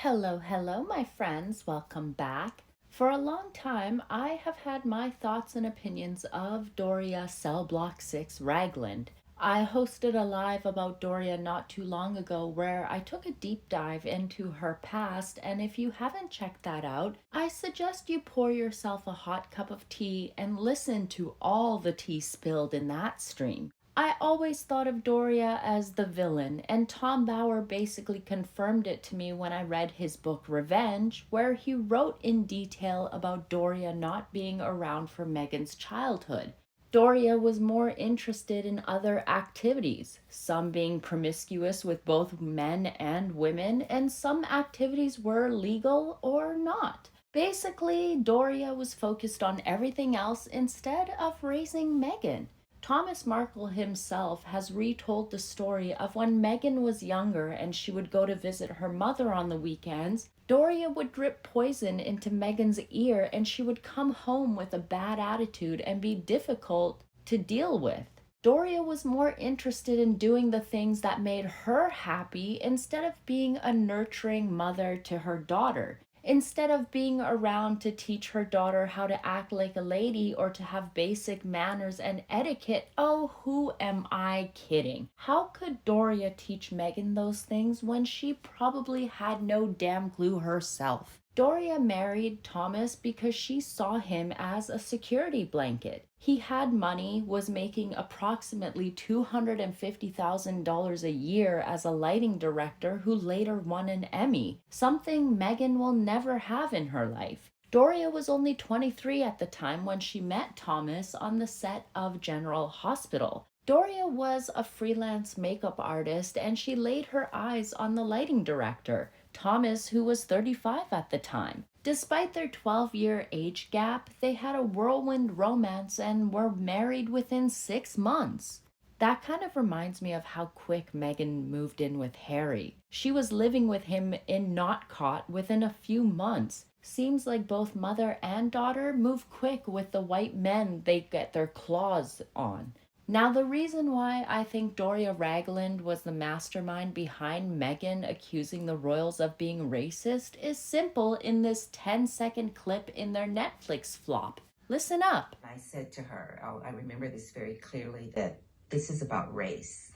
Hello, my friends. Welcome back. For a long time, I have had my thoughts and opinions of Doria Cell Block 6 Ragland. I hosted a live about Doria not too long ago where I took a deep dive into her past, and if you haven't checked that out, I suggest you pour yourself a hot cup of tea and listen to all the tea spilled in that stream. I always thought of Doria as the villain, and Tom Bauer basically confirmed it to me when I read his book Revenge, where he wrote in detail about Doria not being around for Meghan's childhood. Doria was more interested in other activities, some being promiscuous with both men and women, and some activities were legal or not. Basically, Doria was focused on everything else instead of raising Meghan. Thomas Markle himself has retold the story of when Meghan was younger and she would go to visit her mother on the weekends. Doria would drip poison into Meghan's ear and she would come home with a bad attitude and be difficult to deal with. Doria was more interested in doing the things that made her happy instead of being a nurturing mother to her daughter. Instead of being around to teach her daughter how to act like a lady or to have basic manners and etiquette, oh, who am I kidding? How could Doria teach Meghan those things when she probably had no damn clue herself? Doria married Thomas because she saw him as a security blanket. He had money, was making approximately $250,000 a year as a lighting director who later won an Emmy, something Meghan will never have in her life. Doria was only 23 at the time when she met Thomas on the set of General Hospital. Doria was a freelance makeup artist and she laid her eyes on the lighting director, Thomas, who was 35 at the time. Despite their 12-year age gap, they had a whirlwind romance and were married within 6 months. That kind of reminds me of how quick Meghan moved in with Harry. She was living with him in Not Caught within a few months. Seems like both mother and daughter move quick with the white men they get their claws on. Now, the reason why I think Doria Ragland was the mastermind behind Meghan accusing the royals of being racist is simple in this 10-second clip in their Netflix flop. Listen up. I said to her, I remember this very clearly, that this is about race.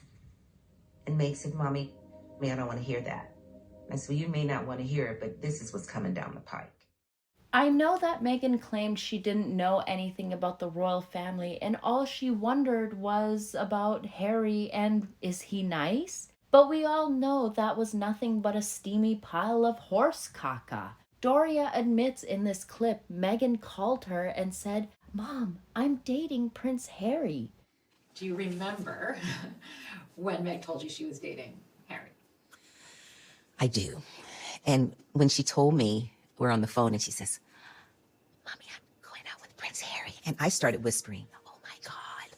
And Meg said, Mommy, I don't want to hear that. I said, well, you may not want to hear it, but this is what's coming down the pike. I know that Meghan claimed she didn't know anything about the royal family and all she wondered was about Harry and is he nice? But we all know that was nothing but a steamy pile of horse caca. Doria admits in this clip Meghan called her and said, Mom, I'm dating Prince Harry. Do you remember when Meg told you she was dating Harry? I do. And when she told me, we're on the phone and she says, Mommy, I'm going out with Prince Harry. And I started whispering, oh my God.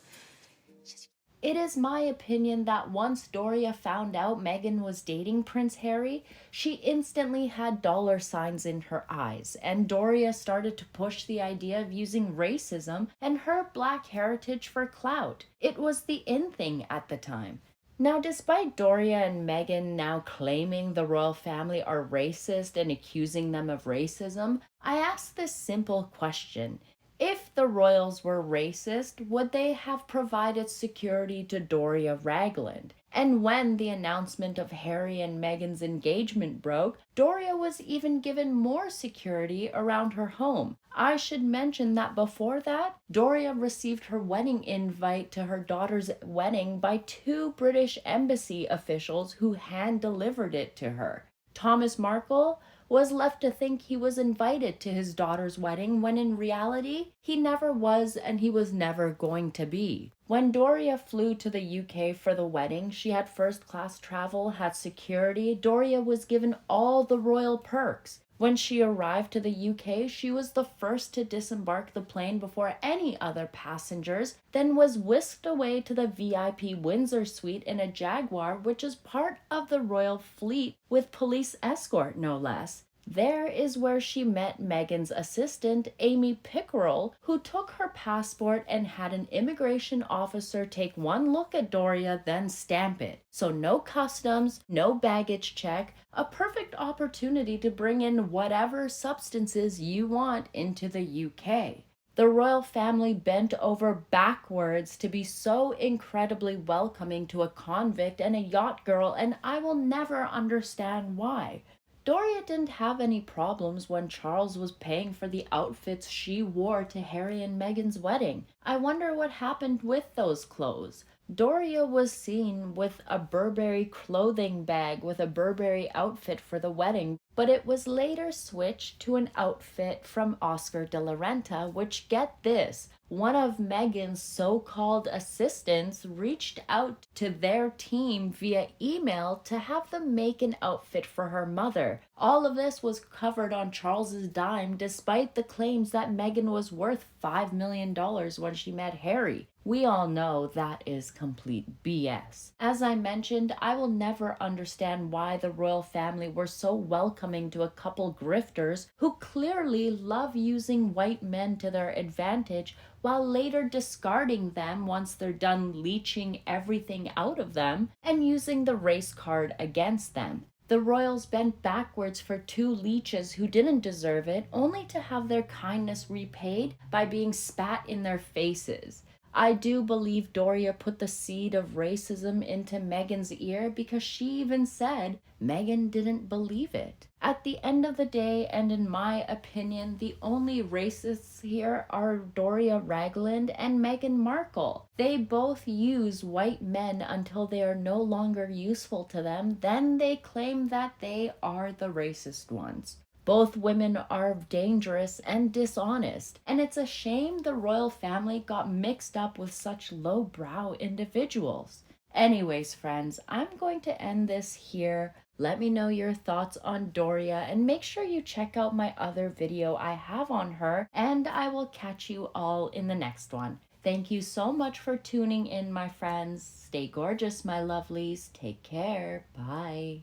It is my opinion that once Doria found out Meghan was dating Prince Harry, she instantly had dollar signs in her eyes, and Doria started to push the idea of using racism and her black heritage for clout. It was the in thing at the time. Now, despite Doria and Meghan now claiming the royal family are racist and accusing them of racism, I ask this simple question. If the royals were racist, would they have provided security to Doria Ragland? And when the announcement of Harry and Meghan's engagement broke, Doria was even given more security around her home. I should mention that before that, Doria received her wedding invite to her daughter's wedding by 2 British embassy officials who hand-delivered it to her. Thomas Markle was left to think he was invited to his daughter's wedding when in reality, he never was and he was never going to be. When Doria flew to the UK for the wedding, she had first-class travel, had security. Doria was given all the royal perks. When she arrived to the UK, she was the first to disembark the plane before any other passengers, then was whisked away to the VIP Windsor suite in a Jaguar, which is part of the royal fleet with police escort, no less. There is where she met Meghan's assistant, Amy Pickerel, who took her passport and had an immigration officer take one look at Doria, then stamp it. So no customs, no baggage check, a perfect opportunity to bring in whatever substances you want into the UK. The royal family bent over backwards to be so incredibly welcoming to a convict and a yacht girl, and I will never understand why. Doria didn't have any problems when Charles was paying for the outfits she wore to Harry and Meghan's wedding. I wonder what happened with those clothes. Doria was seen with a Burberry clothing bag with a Burberry outfit for the wedding, but it was later switched to an outfit from Oscar de la Renta, which, get this, one of Meghan's so-called assistants reached out to their team via email to have them make an outfit for her mother. All of this was covered on Charles's dime, despite the claims that Meghan was worth $5 million when she met Harry. We all know that is complete BS. As I mentioned, I will never understand why the royal family were so welcoming to a couple grifters who clearly love using white men to their advantage, while later discarding them once they're done leeching everything out of them and using the race card against them. The royals bent backwards for two leeches who didn't deserve it, only to have their kindness repaid by being spat in their faces. I do believe Doria put the seed of racism into Meghan's ear because she even said Meghan didn't believe it. At the end of the day, and in my opinion, the only racists here are Doria Ragland and Meghan Markle. They both use white men until they are no longer useful to them, then they claim that they are the racist ones. Both women are dangerous and dishonest, and it's a shame the royal family got mixed up with such lowbrow individuals. Anyways, friends, I'm going to end this here. Let me know your thoughts on Doria, and make sure you check out my other video I have on her, and I will catch you all in the next one. Thank you so much for tuning in, my friends. Stay gorgeous, my lovelies. Take care. Bye.